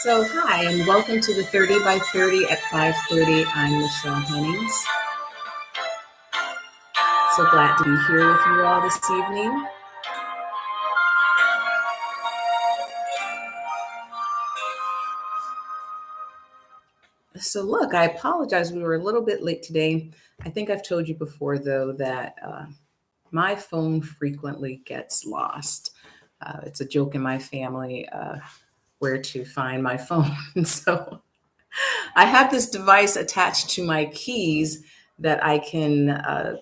So, hi, and welcome to the 30 by 30 at 5:30. I'm Michelle Hennings. So glad to be here with you all this evening. So, look, I apologize. We were a little bit late today. I think I've told you before, though, that my phone frequently gets lost. It's a joke in my family where to find my phone. So, I have this device attached to my keys that I can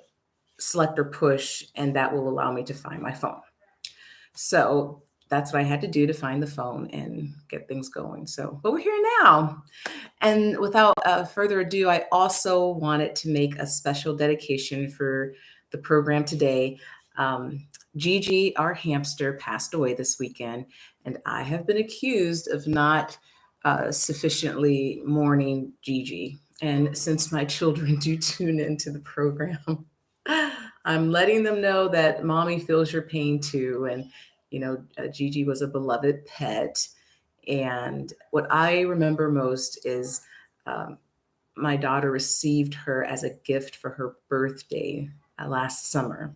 select or push, and that will allow me to find my phone. So that's what I had to do to find the phone and get things going. So, but we're here now. And without further ado, I also wanted to make a special dedication for the program today. Gigi, our hamster, passed away this weekend, and I have been accused of not sufficiently mourning Gigi. And since my children do tune into the program, I'm letting them know that mommy feels your pain too. And, Gigi was a beloved pet. And what I remember most is um, my daughter received her as a gift for her birthday last summer.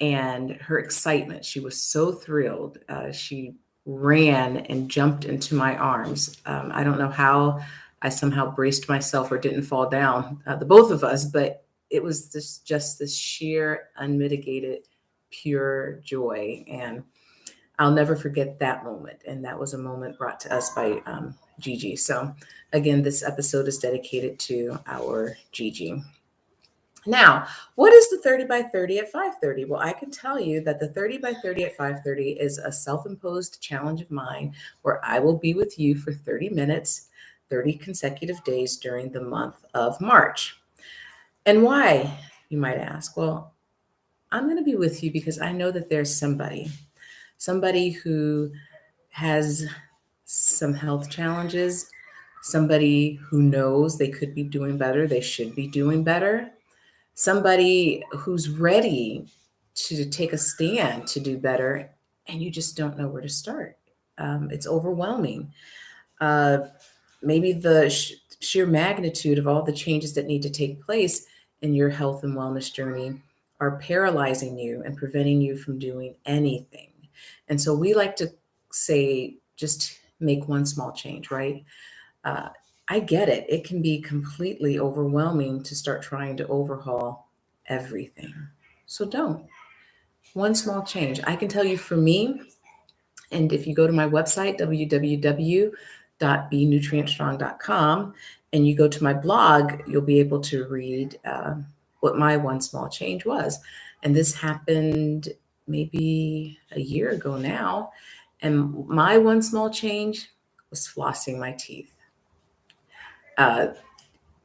And her excitement, she was so thrilled. She ran and jumped into my arms. I don't know how I somehow braced myself or didn't fall down, the both of us, but it was just this sheer, unmitigated, pure joy. And I'll never forget that moment. And that was a moment brought to us by Gigi. So, again, this episode is dedicated to our Gigi. Now, what is the 30 by 30 at 5:30? Well, I can tell you that the 30 by 30 at 5:30 is a self-imposed challenge of mine where I will be with you for 30 minutes, 30 consecutive days during the month of March. And why, you might ask? Well, I'm going to be with you because I know that there's somebody who has some health challenges, somebody who knows they could be doing better, they should be doing better, somebody who's ready to take a stand to do better, and you just don't know where to start. It's overwhelming. Uh, Maybe the sheer magnitude of all the changes that need to take place in your health and wellness journey are paralyzing you and preventing you from doing anything. And so we like to say, just make one small change, right? Uh, I get it. It can be completely overwhelming to start trying to overhaul everything. So don't. One small change. I can tell you for me, and if you go to my website, www.benutrientstrong.com, and you go to my blog, you'll be able to read what my one small change was. And this happened maybe a year ago now. And my one small change was flossing my teeth. Uh,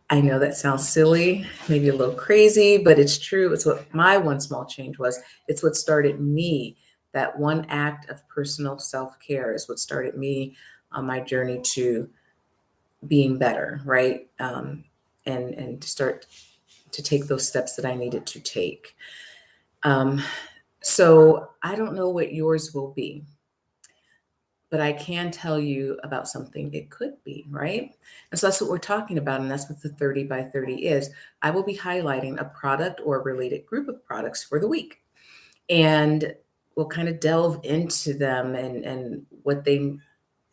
I know that sounds silly, maybe a little crazy, but it's true. It's what my one small change was. It's what started me. That one act of personal self care is what started me on my journey to being better, right? And to start to take those steps that I needed to take. Um, so I don't know what yours will be, but I can tell you about something it could be, right? And so that's what we're talking about. And that's what the 30 by 30 is. I will be highlighting a product or a related group of products for the week. And we'll kind of delve into them and what they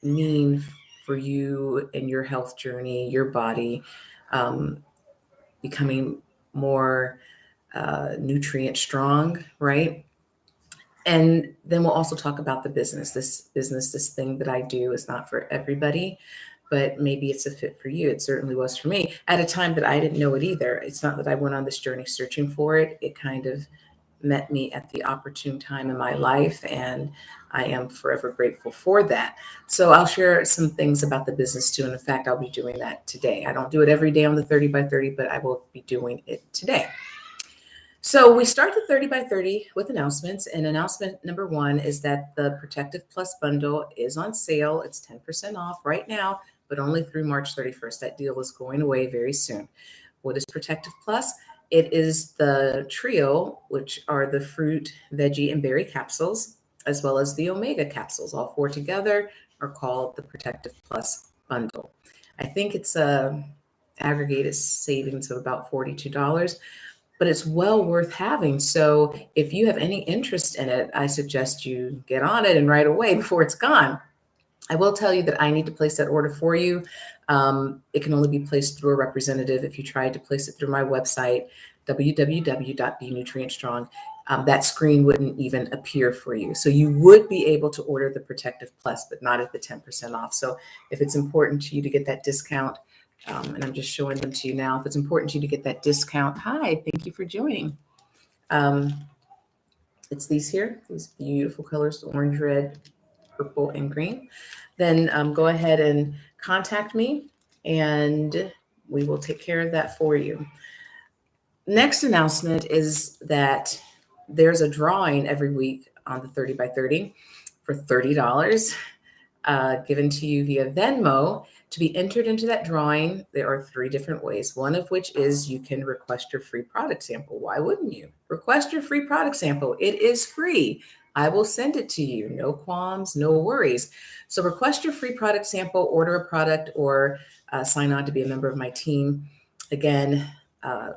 mean for you and your health journey, your body, becoming more nutrient strong, right? And then we'll also talk about the business. This thing that I do is not for everybody, but maybe it's a fit for you. It certainly was for me at a time that I didn't know it either. It's not that I went on this journey searching for it. It kind of met me at the opportune time in my life, and I am forever grateful for that. So I'll share some things about the business too. And in fact, I'll be doing that today. I don't do it every day on the 30 by 30, but I will be doing it today. So we start the 30 by 30 with announcements. And announcement number one is that the Protective Plus bundle is on sale. It's 10% off right now, but only through March 31st. That deal is going away very soon. What is Protective Plus? It is the trio, which are the fruit, veggie, and berry capsules, as well as the omega capsules. All four together are called the Protective Plus bundle. I think it's a aggregated savings of about $42, but it's well worth having. So if you have any interest in it, I suggest you get on it and right away before it's gone. I will tell you that I need to place that order for you. It can only be placed through a representative. If you tried to place it through my website, www.benutrientstrong, that screen wouldn't even appear for you. So you would be able to order the Protective Plus, but not at the 10% off. So if it's important to you to get that discount, and I'm just showing them to you now, if it's important to you to get that discount, hi, thank you for joining. Um, it's these here, these beautiful colors, orange, red, purple, and green. Then go ahead and contact me and we will take care of that for you. Next announcement is that there's a drawing every week on the 30 by 30 for $30 given to you via Venmo. To be entered into that drawing, there are three different ways. One of which is you can request your free product sample. Why wouldn't you? Request your free product sample. It is free. I will send it to you. No qualms, no worries. So request your free product sample, order a product, or sign on to be a member of my team. Again,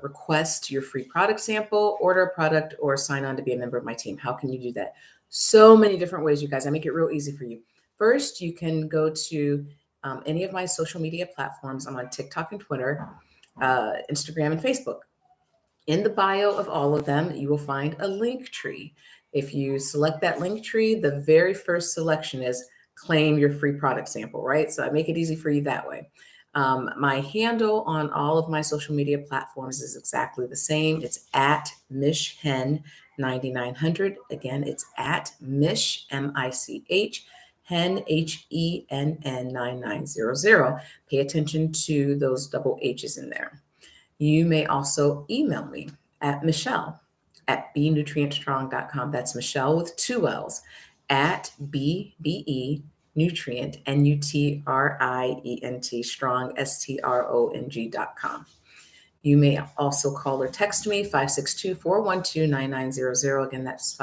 request your free product sample, order a product, or sign on to be a member of my team. How can you do that? So many different ways, you guys. I make it real easy for you. First, you can go to any of my social media platforms. I'm on TikTok and Twitter, Instagram, and Facebook. In the bio of all of them, you will find a link tree. If you select that link tree, the very first selection is claim your free product sample, right? So I make it easy for you that way. My handle on all of my social media platforms is exactly the same. It's at MishHen9900. Again, it's at Mish, M-I-C-H, Hen, Henn 9900. Pay attention to those double H's in there. You may also email me at Michelle at benutrientstrong.com. That's Michelle with two L's at BBE Nutrient, Nutrient, strong, STRONG.com. You may also call or text me 562-412-9900. Again, that's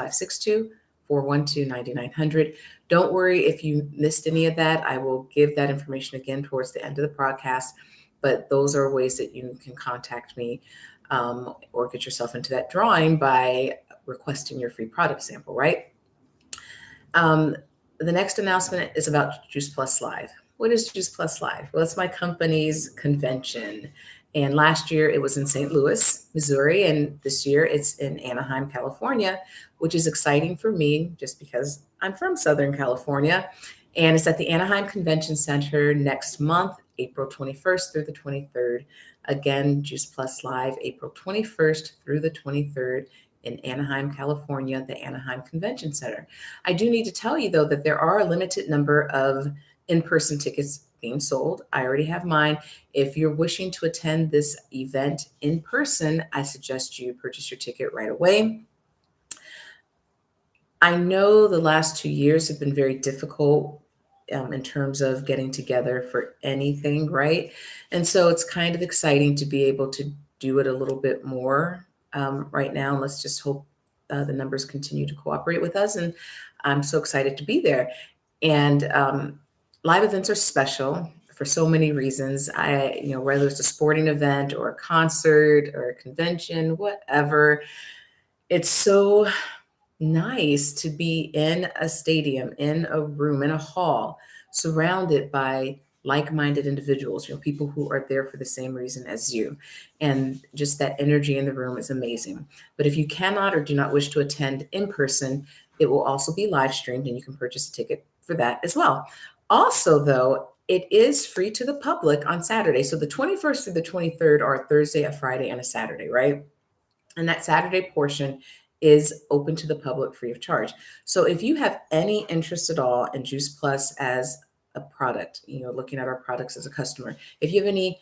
562-412-9900. Don't worry if you missed any of that. I will give that information again towards the end of the broadcast, but those are ways that you can contact me or get yourself into that drawing by requesting your free product sample, right? The next announcement is about Juice Plus Live. What is Juice Plus Live? Well, it's my company's convention. And last year it was in St. Louis, Missouri, and this year it's in Anaheim, California, which is exciting for me just because I'm from Southern California. And it's at the Anaheim Convention Center next month, April 21st through the 23rd. Again, Juice Plus Live, April 21st through the 23rd in Anaheim, California, the Anaheim Convention Center. I do need to tell you, though, that there are a limited number of in-person tickets being sold. I already have mine. If you're wishing to attend this event in person, I suggest you purchase your ticket right away. I know the last 2 years have been very difficult in terms of getting together for anything, right? And so it's kind of exciting to be able to do it a little bit more right now. Let's just hope the numbers continue to cooperate with us. And I'm so excited to be there. And live events are special for so many reasons. Whether it's a sporting event or a concert or a convention, whatever, it's so nice to be in a stadium, in a room, in a hall, surrounded by like-minded individuals, people who are there for the same reason as you. And just that energy in the room is amazing. But if you cannot or do not wish to attend in person, it will also be live streamed and you can purchase a ticket for that as well. Also, though, it is free to the public on Saturday. So the 21st through the 23rd are a Thursday, a Friday, and a Saturday, right? And that Saturday portion is open to the public free of charge. So if you have any interest at all in Juice Plus as a product, looking at our products as a customer, if you have any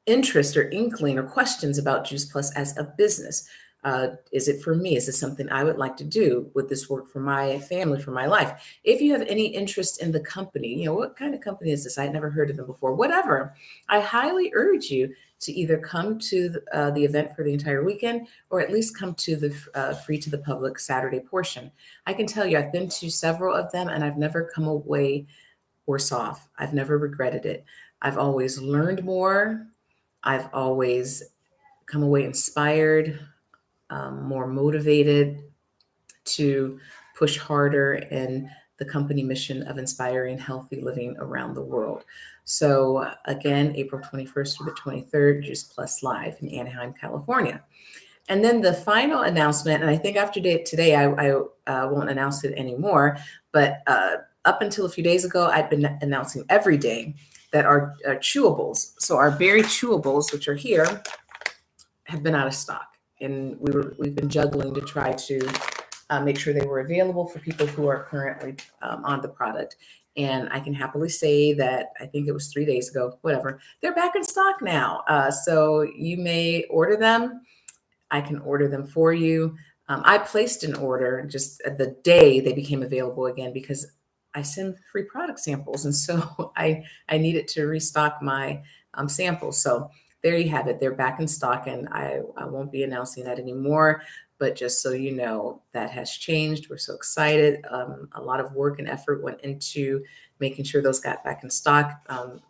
interest or inkling or questions about Juice Plus as a business, Is it for me? Is this something I would like to do? Would this work for my family, for my life? If you have any interest in the company, what kind of company is this? I'd never heard of them before, whatever. I highly urge you to either come to the event for the entire weekend or at least come to the free to the public Saturday portion. I can tell you, I've been to several of them and I've never come away worse off. I've never regretted it. I've always learned more. I've always come away inspired, more motivated to push harder in the company mission of inspiring healthy living around the world. So, again, April 21st through the 23rd, Juice Plus Live in Anaheim, California. And then the final announcement, and I think after today, I won't announce it anymore, but up until a few days ago, I'd been announcing every day that our chewables, so our berry chewables, which are here, have been out of stock. And we've been juggling to try to make sure they were available for people who are currently on the product. And I can happily say that I think it was 3 days ago, whatever, they're back in stock now. So you may order them. I can order them for you. I placed an order just the day they became available again because I send free product samples. And so I needed to restock my samples. So there you have it. They're back in stock, and I won't be announcing that anymore. But just so you know, that has changed. We're so excited. A lot of work and effort went into making sure those got back in stock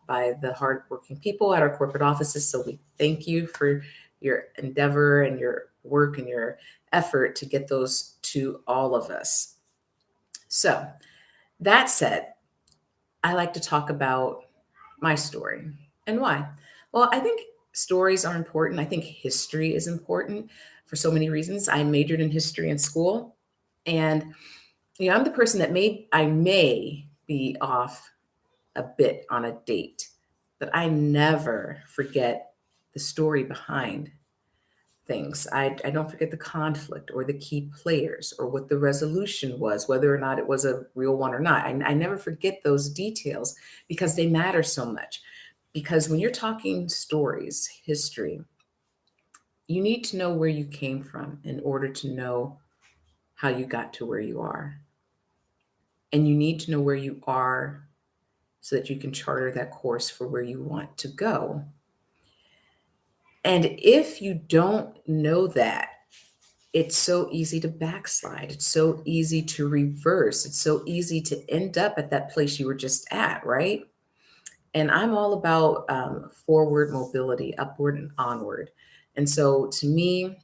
by the hardworking people at our corporate offices. So we thank you for your endeavor and your work and your effort to get those to all of us. So that said, I like to talk about my story and why. Well, I think stories are important. I think history is important for so many reasons. I majored in history in school, and I'm the person that I may be off a bit on a date, but I never forget the story behind things. I don't forget the conflict or the key players or what the resolution was, whether or not it was a real one or not. I never forget those details because they matter so much. Because when you're talking stories, history, you need to know where you came from in order to know how you got to where you are. And you need to know where you are so that you can charter that course for where you want to go. And if you don't know that, it's so easy to backslide. It's so easy to reverse. It's so easy to end up at that place you were just at, right? And I'm all about forward mobility, upward and onward. And so to me,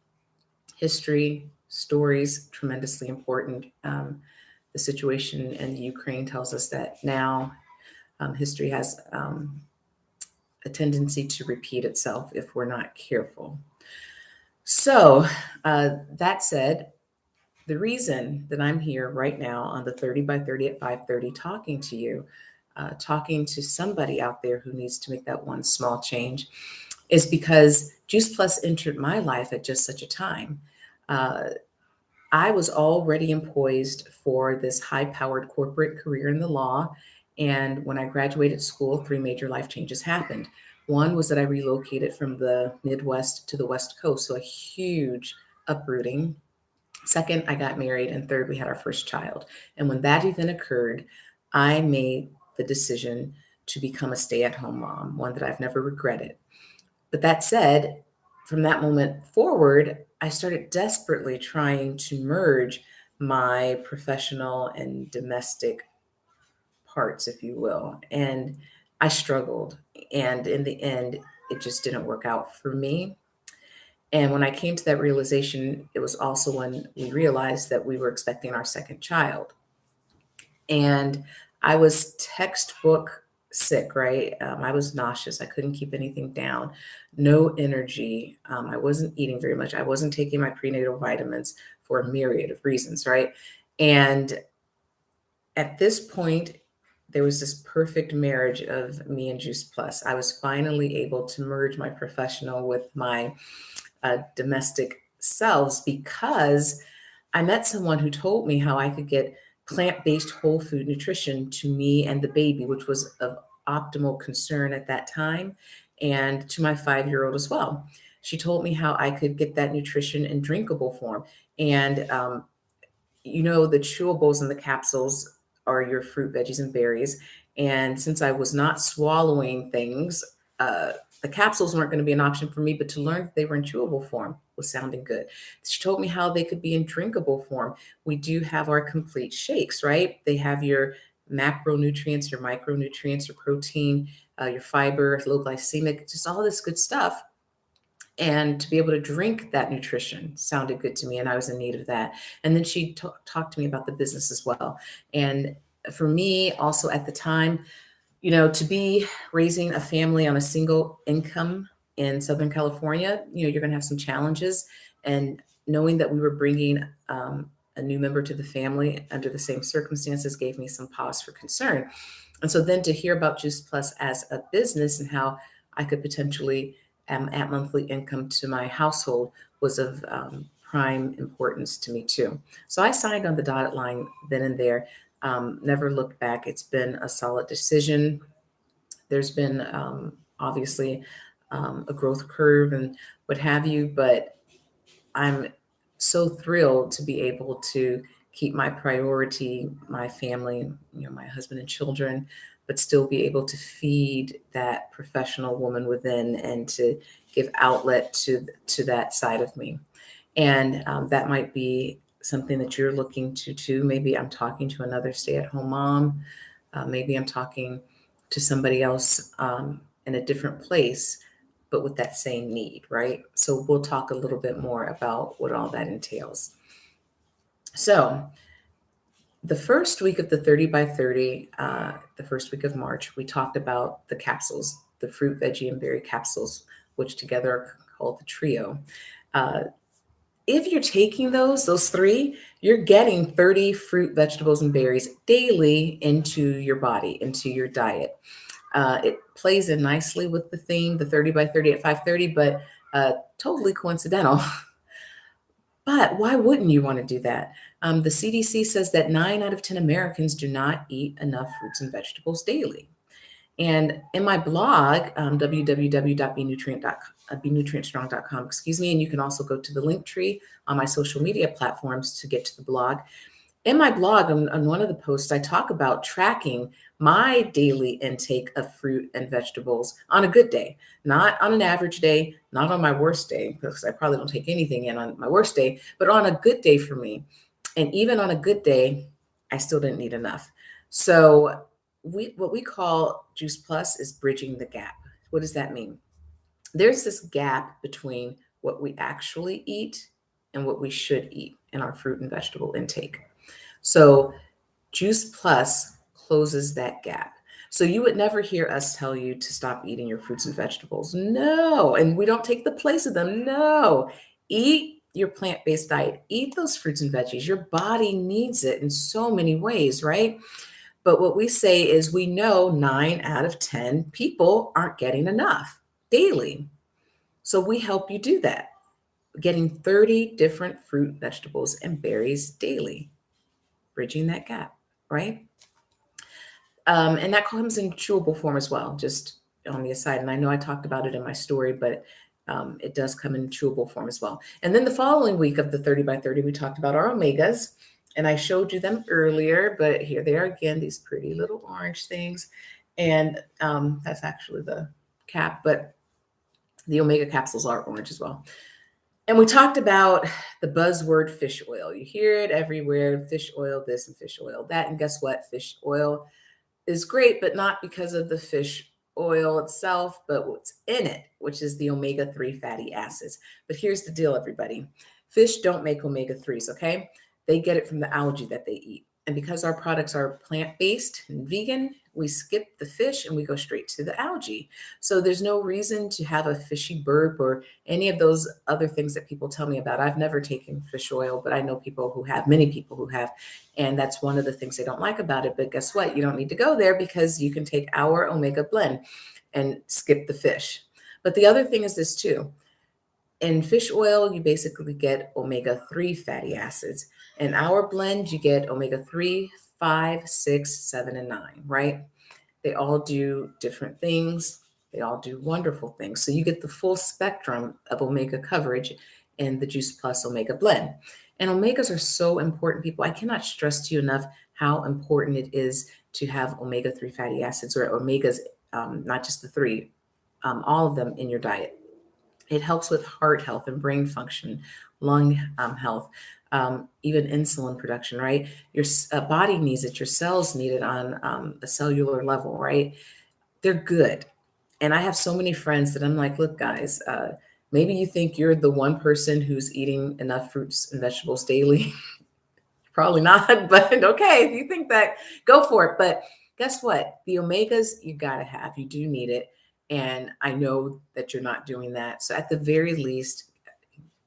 history, stories, tremendously important. The situation in Ukraine tells us that now history has a tendency to repeat itself if we're not careful. So that said, the reason that I'm here right now on the 30 by 30 at 5:30 talking to you, talking to somebody out there who needs to make that one small change, is because Juice Plus entered my life at just such a time. I was already poised for this high-powered corporate career in the law. And when I graduated school, three major life changes happened. One was that I relocated from the Midwest to the West Coast, so a huge uprooting. Second, I got married. And third, we had our first child. And when that event occurred, I made the decision to become a stay-at-home mom, one that I've never regretted. But that said, from that moment forward, I started desperately trying to merge my professional and domestic parts, if you will. And I struggled. And in the end, it just didn't work out for me. And when I came to that realization, it was also when we realized that we were expecting our second child. And I was textbook sick, right? I was nauseous. I couldn't keep anything down, no energy. I wasn't eating very much. I wasn't taking my prenatal vitamins for a myriad of reasons, right? And at this point, there was this perfect marriage of me and Juice Plus. I was finally able to merge my professional with my domestic selves because I met someone who told me how I could get plant-based whole food nutrition to me and the baby, which was of optimal concern at that time, and to my 5-year-old as well. She told me how I could get that nutrition in drinkable form. And the chewables and the capsules are your fruit, veggies, and berries. And since I was not swallowing things, uh, the capsules weren't going to be an option for me, but to learn that they were in chewable form was sounding good. She told me how they could be in drinkable form. We do have our complete shakes, right? They have your macronutrients, your micronutrients, your protein, your fiber, low glycemic, just all this good stuff. And to be able to drink that nutrition sounded good to me, and I was in need of that. And then she talked to me about the business as well. And for me, also at the time, to be raising a family on a single income in Southern California, you're going to have some challenges. And knowing that we were bringing a new member to the family under the same circumstances gave me some pause for concern. And so then to hear about Juice Plus as a business and how I could potentially add monthly income to my household was of prime importance to me too. So I signed on the dotted line then and there. Never looked back. It's been a solid decision. There's been obviously a growth curve and what have you, but I'm so thrilled to be able to keep my priority, my family, my husband and children, but still be able to feed that professional woman within and to give outlet to that side of me. And that might be something that you're looking to too. Maybe I'm talking to another stay-at-home mom. Maybe I'm talking to somebody else in a different place, but with that same need, right? So we'll talk a little bit more about what all that entails. So the first week of the 30 by 30, the first week of March, we talked about the capsules, the fruit, veggie, and berry capsules, which together are called the trio. If you're taking those three, you're getting 30 fruit, vegetables, and berries daily into your body, into your diet. It plays in nicely with the theme, the 30 by 30 at 5:30, but totally coincidental. But why wouldn't you want to do that? The CDC says that 9 out of 10 Americans do not eat enough fruits and vegetables daily. And in my blog, www.benutrientstrong.com, excuse me, and you can also go to the link tree on my social media platforms to get to the blog. In my blog, on one of the posts, I talk about tracking my daily intake of fruit and vegetables on a good day, not on an average day, not on my worst day, because I probably don't take anything in on my worst day, but on a good day for me. And even on a good day, I still didn't need enough. So what we call Juice Plus is bridging the gap. What does that mean? There's this gap between what we actually eat and what we should eat in our fruit and vegetable intake. So Juice Plus closes that gap. So you would never hear us tell you to stop eating your fruits and vegetables. No. And we don't take the place of them. No. Eat your plant-based diet. Eat those fruits and veggies. Your body needs it in so many ways, right? But what we say is we know 9 out of 10 people aren't getting enough daily. So we help you do that, getting 30 different fruit, vegetables, and berries daily, bridging that gap, right? And that comes in chewable form as well, just on the aside. And I know I talked about it in my story, but it does come in chewable form as well. And then the following week of the 30 by 30, we talked about our omegas. And I showed you them earlier, but here they are again, these pretty little orange things. And that's actually the cap, but the omega capsules are orange as well. And we talked about the buzzword fish oil. You hear it everywhere, fish oil this and fish oil that. And guess what? Fish oil is great, but not because of the fish oil itself, but what's in it, which is the omega-3 fatty acids. But here's the deal, everybody. Fish don't make omega-3s, okay? They get it from the algae that they eat. And because our products are plant-based and vegan, we skip the fish and we go straight to the algae. So there's no reason to have a fishy burp or any of those other things that people tell me about. I've never taken fish oil, but I know people who have, many people who have. And that's one of the things they don't like about it. But guess what? You don't need to go there because you can take our omega blend and skip the fish. But the other thing is this too. In fish oil, you basically get omega-3 fatty acids. In our blend, you get omega-3, 5, 6, 7, and 9, right? They all do different things. They all do wonderful things. So you get the full spectrum of omega coverage in the Juice Plus Omega blend. And omegas are so important, people. I cannot stress to you enough how important it is to have omega-3 fatty acids or omegas, not just the three, all of them in your diet. It helps with heart health and brain function, lung health, even insulin production, right? Your body needs it, your cells need it on a cellular level, right? They're good. And I have so many friends that I'm like, look, guys, maybe you think you're the one person who's eating enough fruits and vegetables daily. Probably not, but okay, if you think that, go for it. But guess what? The omegas you got to have, you do need it. And I know that you're not doing that. So at the very least,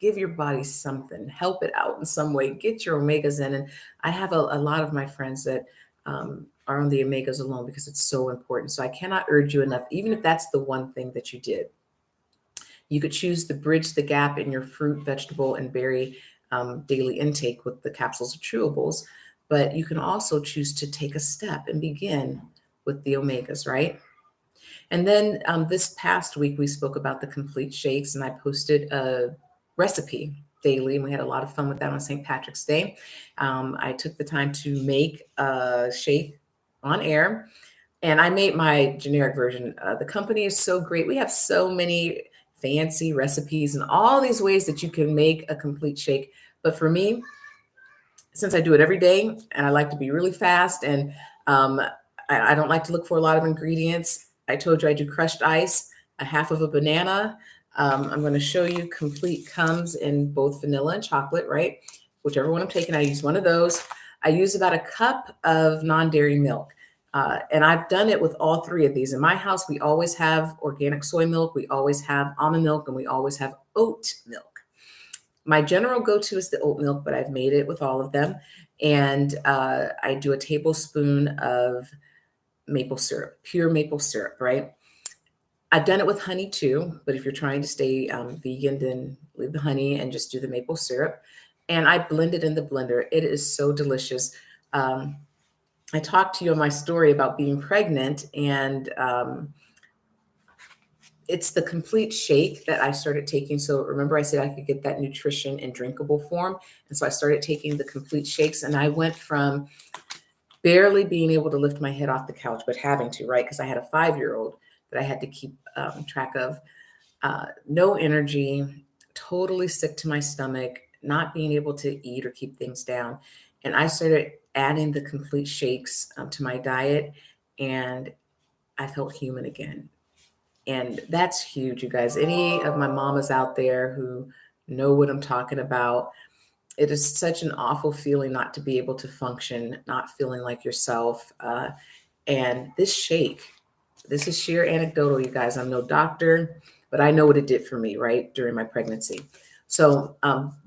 give your body something, help it out in some way, get your omegas in. And I have a lot of my friends that are on the omegas alone because it's so important. So I cannot urge you enough, even if that's the one thing that you did. You could choose to bridge the gap in your fruit, vegetable, and berry daily intake with the capsules or chewables, but you can also choose to take a step and begin with the omegas, right? And then this past week, we spoke about the complete shakes, and I posted a recipe daily, and we had a lot of fun with that on St. Patrick's Day. I took the time to make a shake on air, and I made my generic version. The company is so great. We have so many fancy recipes and all these ways that you can make a complete shake. But for me, since I do it every day and I like to be really fast and um, I don't like to look for a lot of ingredients, I told you I do crushed ice, a half of a banana. I'm going to show you complete comes in both vanilla and chocolate, right? Whichever one I'm taking, I use one of those. I use about a cup of non-dairy milk. And I've done it with all three of these. In my house, we always have organic soy milk, we always have almond milk, and we always have oat milk. My general go-to is the oat milk, but I've made it with all of them. And I do a tablespoon of maple syrup, pure maple syrup, right? I've done it with honey too, but if you're trying to stay vegan, then leave the honey and just do the maple syrup. And I blend it in the blender. It is so delicious. I talked to you on my story about being pregnant, and it's the complete shake that I started taking. So remember I said I could get that nutrition in drinkable form. And so I started taking the complete shakes, and I went from barely being able to lift my head off the couch, but having to, right? Because I had a 5-year-old that I had to keep track of. No energy, totally sick to my stomach, not being able to eat or keep things down. And I started adding the complete shakes to my diet, and I felt human again. And that's huge, you guys. Any of my mamas out there who know what I'm talking about, it is such an awful feeling not to be able to function, not feeling like yourself. And this shake, this is sheer anecdotal, you guys. I'm no doctor, but I know what it did for me, right, during my pregnancy. So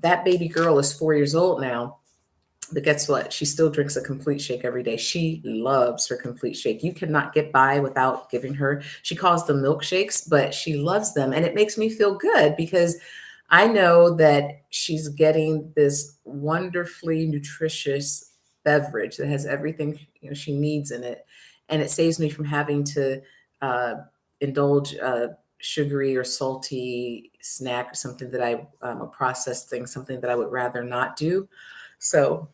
that baby girl is 4 years old now. But guess what? She still drinks a complete shake every day. She loves her complete shake. You cannot get by without giving her. She calls them milkshakes, but she loves them. And it makes me feel good because I know that she's getting this wonderfully nutritious beverage that has everything she needs in it. And it saves me from having to uh, indulge sugary or salty snack or something that a processed thing, something that I would rather not do. So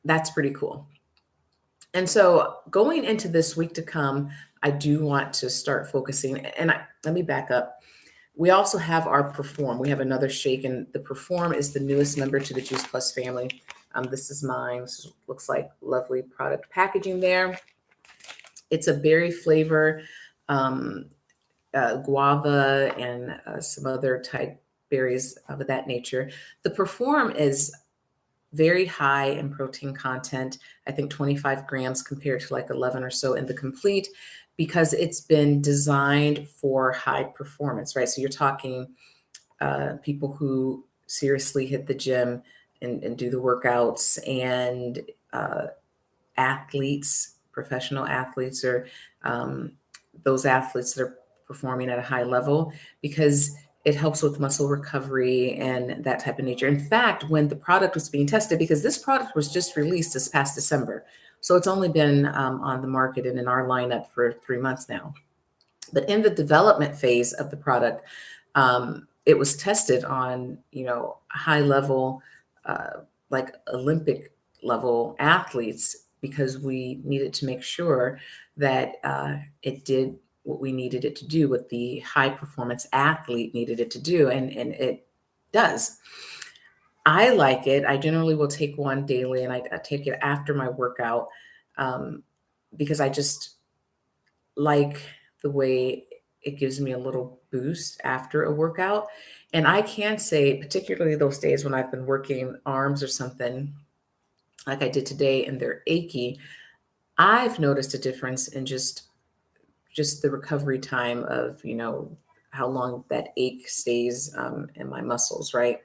that's pretty cool. And so going into this week to come, I do want to start focusing. And let me back up. We also have our Perform. We have another shake, and the Perform is the newest member to the Juice Plus family. This is mine. This looks like lovely product packaging there. It's a berry flavor, um, guava, and some other type berries of that nature. The Perform is very high in protein content. I think 25 grams compared to like 11 or so in the complete, because it's been designed for high performance, right? So you're talking people who seriously hit the gym and do the workouts, and athletes, professional athletes, or those athletes that are performing at a high level, because it helps with muscle recovery and that type of nature. In fact, when the product was being tested, because this product was just released this past December, so it's only been on the market and in our lineup for 3 months now. But in the development phase of the product, it was tested on, high level, uh, like Olympic level athletes, because we needed to make sure that it did what we needed it to do, what the high performance athlete needed it to do, and it does. I like it. I generally will take one daily, and I take it after my workout, um, because I just like the way it gives me a little boost after a workout. And I can say, particularly those days when I've been working arms or something like I did today and they're achy, I've noticed a difference in just the recovery time of, how long that ache stays in my muscles, right?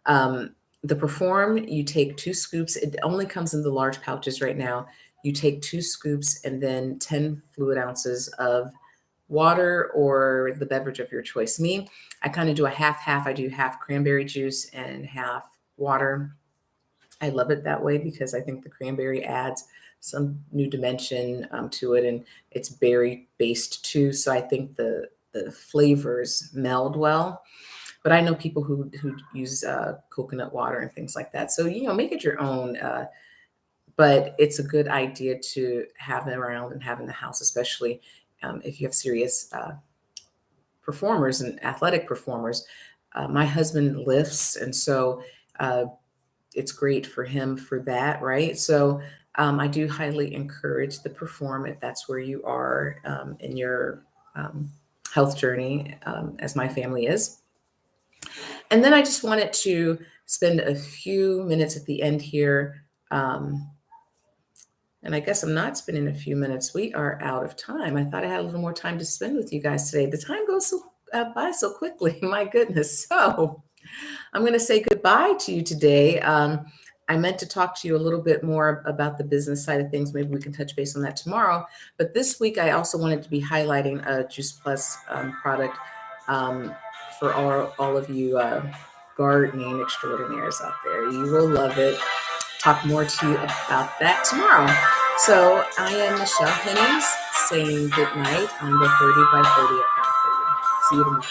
Um, the Perform, you take 2 scoops. It only comes in the large pouches right now. You take 2 scoops and then 10 fluid ounces of water or the beverage of your choice. Me, I kind of do a half half. I do half cranberry juice and half water. I love it that way because I think the cranberry adds some new dimension to it, and it's berry based too. So I think the flavors meld well. But I know people who use coconut water and things like that. So make it your own. But it's a good idea to have it around and have in the house, especially if you have serious performers and athletic performers. My husband lifts, and so it's great for him for that, right? So I do highly encourage the Perform if that's where you are in your health journey, as my family is. And then I just wanted to spend a few minutes at the end here. And I guess I'm not spending a few minutes. We are out of time. I thought I had a little more time to spend with you guys today. The time goes by so quickly. My goodness. So I'm going to say goodbye to you today. I meant to talk to you a little bit more about the business side of things. Maybe we can touch base on that tomorrow. But this week, I also wanted to be highlighting a Juice Plus product um, for all of you gardening extraordinaires out there. You will love it. Talk more to you about that tomorrow. So I am Michelle Hennings saying good night on the 30 by 30 at 5:30. See you tomorrow.